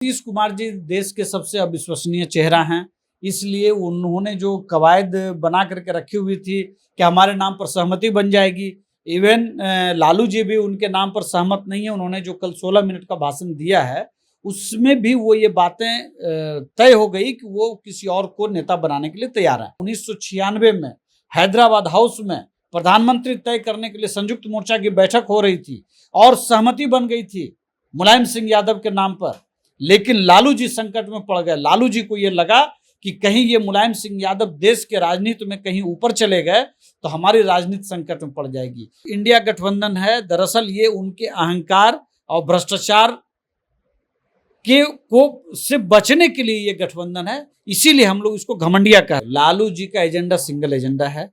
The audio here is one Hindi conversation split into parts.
नीतीश कुमार जी देश के सबसे अविश्वसनीय चेहरा हैं, इसलिए उन्होंने जो कवायद बना करके रखी हुई थी कि हमारे नाम पर सहमति बन जाएगी। इवन लालू जी भी उनके नाम पर सहमत नहीं है। उन्होंने जो कल 16 मिनट का भाषण दिया है उसमें भी वो ये बातें तय हो गई कि वो किसी और को नेता बनाने के लिए तैयार है। 1996 में हैदराबाद हाउस में प्रधानमंत्री तय करने के लिए संयुक्त मोर्चा की बैठक हो रही थी और सहमति बन गई थी मुलायम सिंह यादव के नाम पर, लेकिन लालू जी संकट में पड़ गए। लालू जी को ये लगा कि कहीं ये मुलायम सिंह यादव देश के राजनीति में कहीं ऊपर चले गए तो हमारी राजनीति संकट में पड़ जाएगी। इंडिया गठबंधन है, दरअसल ये उनके अहंकार और भ्रष्टाचार के को से बचने के लिए ये गठबंधन है, इसीलिए हम लोग इसको घमंडिया कह। लालू जी का एजेंडा सिंगल एजेंडा है।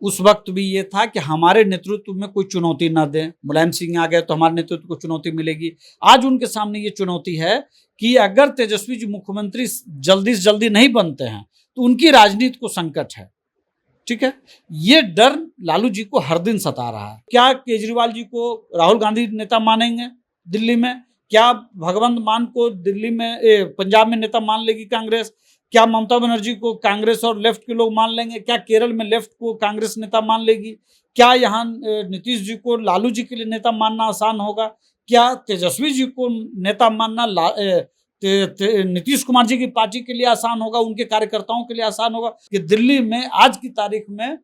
उस वक्त भी ये था कि हमारे नेतृत्व में कोई चुनौती ना दें, मुलायम सिंह आ गए तो हमारे नेतृत्व को चुनौती मिलेगी। आज उनके सामने ये चुनौती है कि अगर तेजस्वी जी मुख्यमंत्री जल्दी से जल्दी नहीं बनते हैं तो उनकी राजनीति को संकट है। ठीक है, ये डर लालू जी को हर दिन सता रहा है। क्या केजरीवाल जी को राहुल गांधी नेता मानेंगे दिल्ली में? क्या भगवंत मान को दिल्ली में पंजाब में नेता मान लेगी कांग्रेस? क्या ममता बनर्जी को कांग्रेस और लेफ्ट के लोग मान लेंगे? क्या केरल में लेफ्ट को कांग्रेस नेता मान लेगी? क्या यहाँ नीतीश जी को लालू जी के लिए नेता मानना आसान होगा? क्या तेजस्वी जी को नेता मानना नीतीश कुमार जी की पार्टी के लिए आसान होगा, उनके कार्यकर्ताओं के लिए आसान होगा? कि दिल्ली में आज की तारीख में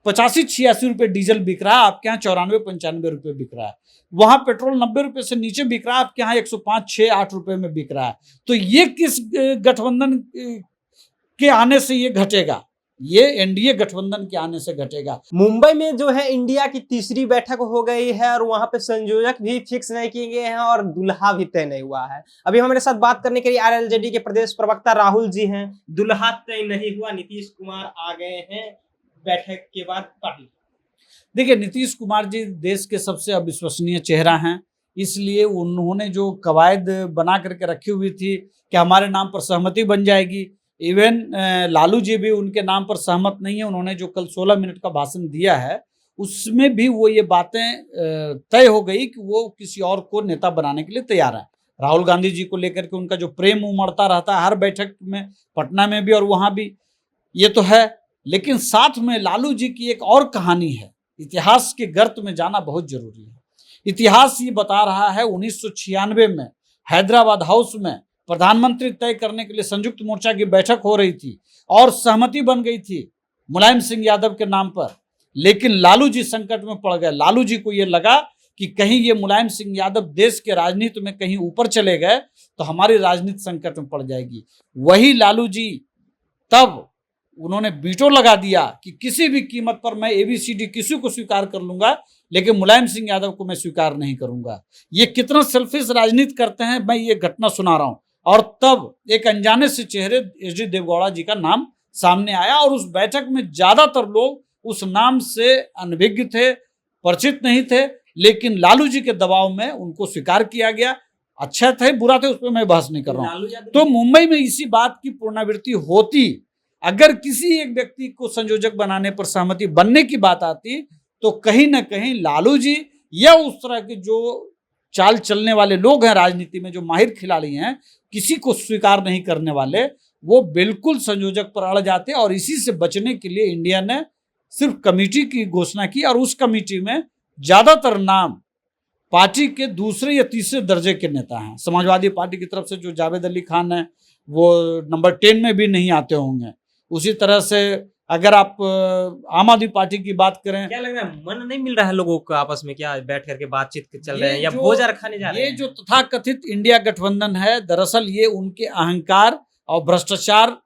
85-86 रुपये डीजल बिक रहा है, आपके यहाँ 94-95 रुपये बिक रहा है। वहां पेट्रोल 90 रुपये से नीचे बिक रहा है, आपके यहाँ 105, 6, 8 रुपये में बिक रहा है। तो ये किस गठबंधन के आने से ये घटेगा? ये एनडीए गठबंधन के आने से घटेगा। मुंबई में जो है इंडिया की तीसरी बैठक हो गई है और वहां पे संयोजक भी फिक्स नहीं किए गए हैं और दुल्हा भी तय नहीं हुआ है। अभी हमारे साथ बात करने के लिए आरएलजेडी के प्रदेश प्रवक्ता राहुल जी हैं। दुल्हा तय नहीं हुआ, नीतीश कुमार आ गए हैं बैठक के बाद पार्टी। देखिए, नीतीश कुमार जी देश के सबसे अविश्वसनीय चेहरा हैं, इसलिए उन्होंने जो कवायद बना करके रखी हुई थी कि हमारे नाम पर सहमति बन जाएगी। इवन लालू जी भी उनके नाम पर सहमत नहीं है। उन्होंने जो कल 16 मिनट का भाषण दिया है उसमें भी वो ये बातें तय हो गई कि वो किसी और को नेता बनाने के लिए तैयार है। राहुल गांधी जी को लेकर के उनका जो प्रेम उमड़ता रहता है हर बैठक में, पटना में भी और वहाँ भी, ये तो है। लेकिन साथ में लालू जी की एक और कहानी है। इतिहास के गर्त में जाना बहुत जरूरी है। इतिहास ये बता रहा है 1996 में हैदराबाद हाउस में प्रधानमंत्री तय करने के लिए संयुक्त मोर्चा की बैठक हो रही थी और सहमति बन गई थी मुलायम सिंह यादव के नाम पर, लेकिन लालू जी संकट में पड़ गए। लालू जी को ये लगा कि कहीं ये मुलायम सिंह यादव देश के राजनीति में कहीं ऊपर चले गए तो हमारी राजनीति संकट में पड़ जाएगी। वही लालू जी तब उन्होंने वीटो लगा दिया कि किसी भी कीमत पर मैं एबीसीडी किसी को स्वीकार कर लूंगा, लेकिन मुलायम सिंह यादव को मैं स्वीकार नहीं करूंगा। ये कितना सेल्फिश राजनीति करते हैं, मैं ये घटना सुना रहा हूं। और तब एक अनजाने से चेहरे एचडी देवगौड़ा जी का नाम सामने आया और उस बैठक में ज्यादातर लोग उस नाम से अनभिज्ञ थे, परिचित नहीं थे, लेकिन लालू जी के दबाव में उनको स्वीकार किया गया। अच्छा थे बुरा थे उस पर मैं बहस नहीं कर रहा हूँ। तो मुंबई में इसी बात की पुनरावृत्ति होती, अगर किसी एक व्यक्ति को संयोजक बनाने पर सहमति बनने की बात आती तो कहीं ना कहीं लालू जी या उस तरह के जो चाल चलने वाले लोग हैं राजनीति में, जो माहिर खिलाड़ी हैं, किसी को स्वीकार नहीं करने वाले, वो बिल्कुल संयोजक पर अड़ जाते। और इसी से बचने के लिए इंडिया ने सिर्फ कमेटी की घोषणा की और उस कमेटी में ज्यादातर नाम पार्टी के दूसरे या तीसरे दर्जे के नेता हैं। समाजवादी पार्टी की तरफ से जो जावेद अली खान है वो नंबर 10 में भी नहीं आते होंगे। उसी तरह से अगर आप आम आदमी पार्टी की बात करें, क्या लग रहा है मन नहीं मिल रहा है लोगों को आपस में? क्या बैठ करके बातचीत चल रहे हैं या भोजन खाने जा रहे हैं? ये जो तथाकथित इंडिया गठबंधन है, दरअसल ये उनके अहंकार और भ्रष्टाचार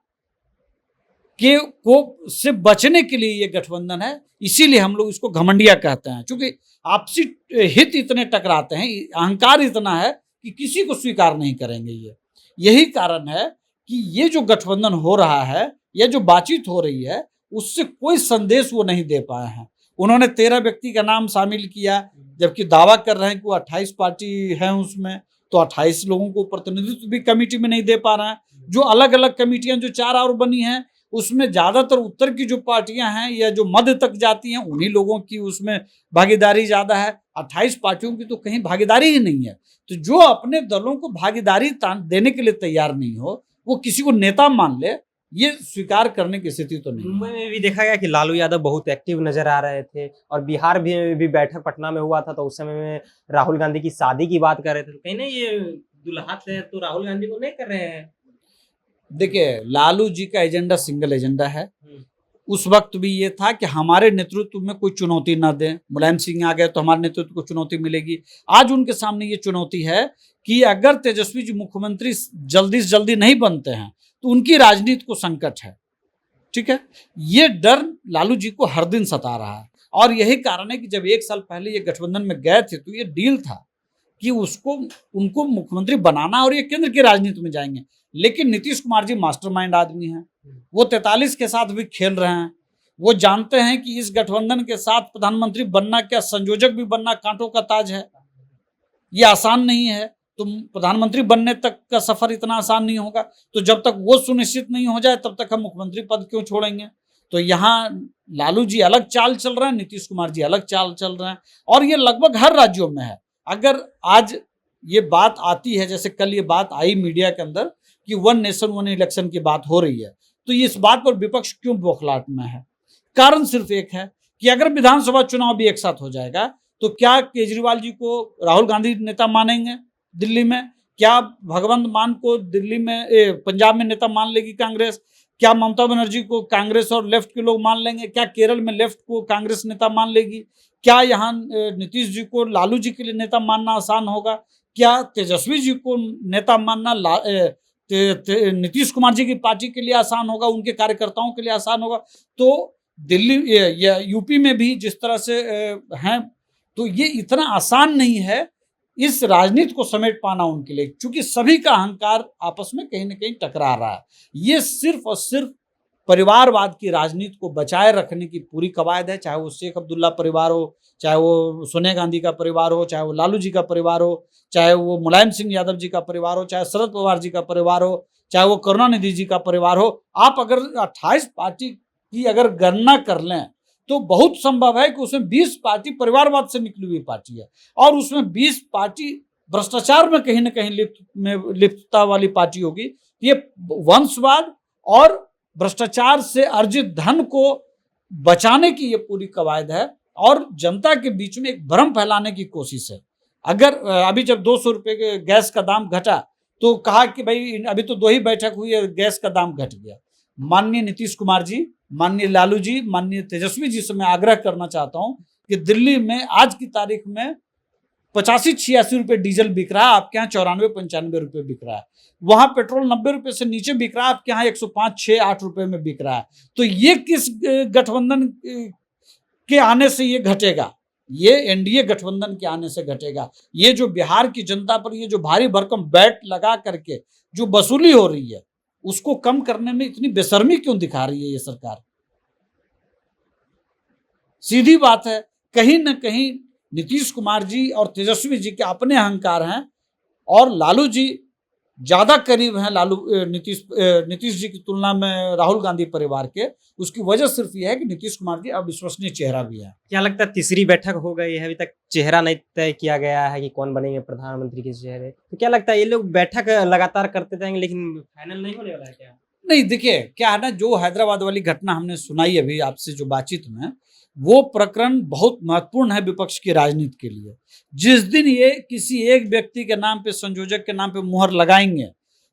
को से बचने के लिए ये गठबंधन है, इसीलिए हम लोग इसको घमंडिया कहते हैं। क्योंकि आपसी हित इतने टकराते हैं, अहंकार इतना है कि किसी को स्वीकार नहीं करेंगे। यही कारण है कि ये जो गठबंधन हो रहा है या जो बातचीत हो रही है उससे कोई संदेश वो नहीं दे पाए हैं। उन्होंने 13 व्यक्ति का नाम शामिल किया, जबकि दावा कर रहे हैं कि वो 28 पार्टी है उसमें, तो 28 लोगों को प्रतिनिधित्व भी कमेटी में नहीं दे पा रहे हैं। जो अलग अलग कमेटियां जो 4 और बनी हैं उसमें ज्यादातर उत्तर की जो पार्टियां हैं या जो मध्य तक जाती हैं उन्हीं लोगों की उसमें भागीदारी ज्यादा है। 28 पार्टियों की तो कहीं भागीदारी ही नहीं है। तो जो अपने दलों को भागीदारी देने के लिए तैयार नहीं हो, वो किसी को नेता मान ले, ये स्वीकार करने की स्थिति तो नहीं मुंबई है। में भी देखा गया कि लालू यादव बहुत एक्टिव नजर आ रहे थे, और बिहार भी बैठक पटना में हुआ था, तो उस समय में राहुल गांधी की शादी की बात कर रहे थे। तो कहीं ना ये दुल्हा थे तो राहुल गांधी को नहीं कर रहे हैं। देखिए, लालू जी का एजेंडा सिंगल एजेंडा है। उस वक्त भी ये था कि हमारे नेतृत्व में कोई चुनौती ना दें, मुलायम सिंह आ गए तो हमारे नेतृत्व को चुनौती मिलेगी। आज उनके सामने ये चुनौती है कि अगर तेजस्वी जी मुख्यमंत्री जल्दी से जल्दी नहीं बनते हैं तो उनकी राजनीति को संकट है। ठीक है, ये डर लालू जी को हर दिन सता रहा है, और यही कारण है कि जब 1 साल पहले ये गठबंधन में गए थे तो ये डील था कि उनको मुख्यमंत्री बनाना और ये केंद्र की राजनीति में जाएंगे। लेकिन नीतीश कुमार जी मास्टरमाइंड आदमी हैं, वो 43 के साथ भी खेल रहे हैं। वो जानते हैं कि इस गठबंधन के साथ प्रधानमंत्री बनना क्या, संयोजक भी बनना कांटों का ताज है, ये आसान नहीं है। तो प्रधानमंत्री बनने तक का सफर इतना आसान नहीं होगा। तो जब तक वो सुनिश्चित नहीं हो जाए तब तक हम मुख्यमंत्री पद क्यों छोड़ेंगे। तो यहाँ लालू जी अलग चाल चल रहे हैं, नीतीश कुमार जी अलग चाल चल रहे हैं, और ये लगभग हर राज्यों में है। अगर आज ये बात आती है, जैसे कल ये बात आई मीडिया के अंदर कि 1 नेशन 1 इलेक्शन की बात हो रही है, तो इस बात पर विपक्ष क्यों बौखलाहट में है? कारण सिर्फ एक है कि अगर विधानसभा चुनाव भी एक साथ हो जाएगा तो क्या केजरीवाल जी को राहुल गांधी नेता मानेंगे दिल्ली में? क्या भगवंत मान को दिल्ली में पंजाब में नेता मान लेगी कांग्रेस? क्या ममता बनर्जी को कांग्रेस और लेफ्ट के लोग मान लेंगे? क्या केरल में लेफ्ट को कांग्रेस नेता मान लेगी? क्या यहाँ नीतीश जी को लालू जी के लिए नेता मानना आसान होगा? क्या तेजस्वी जी को नेता मानना नीतीश कुमार जी की पार्टी के लिए आसान होगा, उनके कार्यकर्ताओं के लिए आसान होगा? तो दिल्ली या यूपी में भी जिस तरह से हैं, तो ये इतना आसान नहीं है इस राजनीति को समेट पाना उनके लिए, क्योंकि सभी का अहंकार आपस में कहीं ना कहीं टकरा रहा है। ये सिर्फ और सिर्फ परिवारवाद की राजनीति को बचाए रखने की पूरी कवायद है, चाहे वो शेख अब्दुल्ला परिवार हो, चाहे वो सोनिया गांधी का परिवार हो, चाहे वो लालू जी का परिवार हो, चाहे वो मुलायम सिंह यादव जी का परिवार हो, चाहे शरद पवार जी का परिवार हो, चाहे वो करुणानिधि जी का परिवार हो। आप अगर 28 पार्टी की अगर गणना कर लें तो बहुत संभव है कि उसमें 20 पार्टी परिवारवाद से निकली हुई पार्टी है, और उसमें 20 पार्टी भ्रष्टाचार में कहीं ना कहीं लिप्तता वाली पार्टी होगी। ये वंशवाद और भ्रष्टाचार से अर्जित धन को बचाने की ये पूरी कवायद है, और जनता के बीच में एक भ्रम फैलाने की कोशिश है। अगर अभी जब 200 रुपये के गैस का दाम घटा तो कहा कि भाई अभी तो 2 ही बैठक हुई है, गैस का दाम घट गया। माननीय नीतीश कुमार जी, माननीय लालू जी, माननीय तेजस्वी जी से मैं आग्रह करना चाहता हूं कि दिल्ली में आज की तारीख में 85-86 रुपये डीजल बिक रहा है, आपके यहाँ 94-95 रुपये बिक रहा है। वहां पेट्रोल 90 रुपये से नीचे बिक रहा है, आपके यहाँ 105, 6, 8 रुपये में बिक रहा है। तो ये किस गठबंधन के आने से ये घटेगा? ये एनडीए गठबंधन के आने से घटेगा। ये जो बिहार की जनता पर ये जो भारी भरकम बैट लगा करके जो वसूली हो रही है, उसको कम करने में इतनी बेशर्मी क्यों दिखा रही है ये सरकार? सीधी बात है, कहीं ना कहीं नीतीश कुमार जी और तेजस्वी जी के अपने अहंकार हैं, और लालू जी ज्यादा करीब हैं नीतीश जी की तुलना में राहुल गांधी परिवार के। उसकी वजह सिर्फ यह है कि नीतीश कुमार जी अविश्वसनीय चेहरा भी है। क्या लगता है तीसरी बैठक हो गई है, अभी तक चेहरा नहीं तय किया गया है कि कौन बनेंगे प्रधानमंत्री के चेहरे, तो क्या लगता है ये लोग बैठक लगातार करते जाएंगे लेकिन फाइनल नहीं होने वाला है क्या? नहीं, देखिए क्या है ना, जो हैदराबाद वाली घटना हमने सुनाई अभी आपसे जो बातचीत में, वो प्रकरण बहुत महत्वपूर्ण है विपक्ष की राजनीति के लिए। जिस दिन ये किसी एक व्यक्ति के नाम पे, संयोजक के नाम पे मुहर लगाएंगे,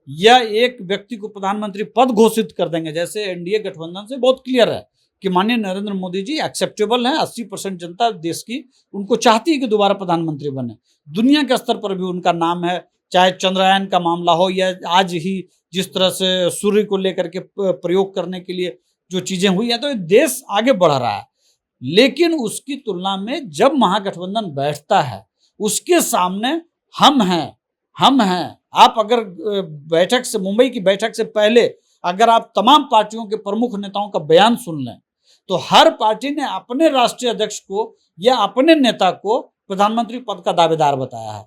या एक व्यक्ति को प्रधानमंत्री पद घोषित कर देंगे, जैसे एनडीए गठबंधन से बहुत क्लियर है कि माननीय नरेंद्र मोदी जी एक्सेप्टेबल हैं, 80% जनता देश की उनको चाहती है कि दोबारा प्रधानमंत्री बने। दुनिया के स्तर पर भी उनका नाम है, चाहे चंद्रयान का मामला हो, या आज ही जिस तरह से सूर्य को लेकर के प्रयोग करने के लिए जो चीजें हुई हैं, तो देश आगे बढ़ रहा है। लेकिन उसकी तुलना में जब महागठबंधन बैठता है, उसके सामने हम हैं। आप अगर बैठक से, मुंबई की बैठक से पहले अगर आप तमाम पार्टियों के प्रमुख नेताओं का बयान सुन लें, तो हर पार्टी ने अपने राष्ट्रीय अध्यक्ष को या अपने नेता को प्रधानमंत्री पद का दावेदार बताया है।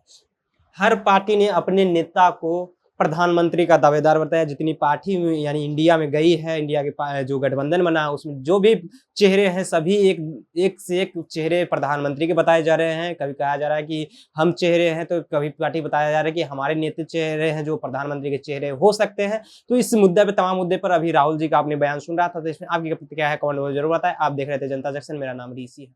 हर पार्टी ने अपने नेता को प्रधानमंत्री का दावेदार बताया। जितनी पार्टी में यानी इंडिया में गई है, इंडिया के जो गठबंधन बना है उसमें जो भी चेहरे हैं सभी एक से एक चेहरे प्रधानमंत्री के बताए जा रहे हैं। कभी कहा जा रहा है कि हम चेहरे हैं, तो कभी पार्टी बताया जा रहा है कि हमारे नेता चेहरे हैं जो प्रधानमंत्री के चेहरे हो सकते हैं। तो इस मुद्दे पे, तमाम मुद्दे पर अभी राहुल जी का आपने बयान सुन रहा था, तो इसमें आपकी क्या है कमेंट में जरूर बताएं। आप देख रहे थे जनता जंक्शन, मेरा नाम ऋषि है।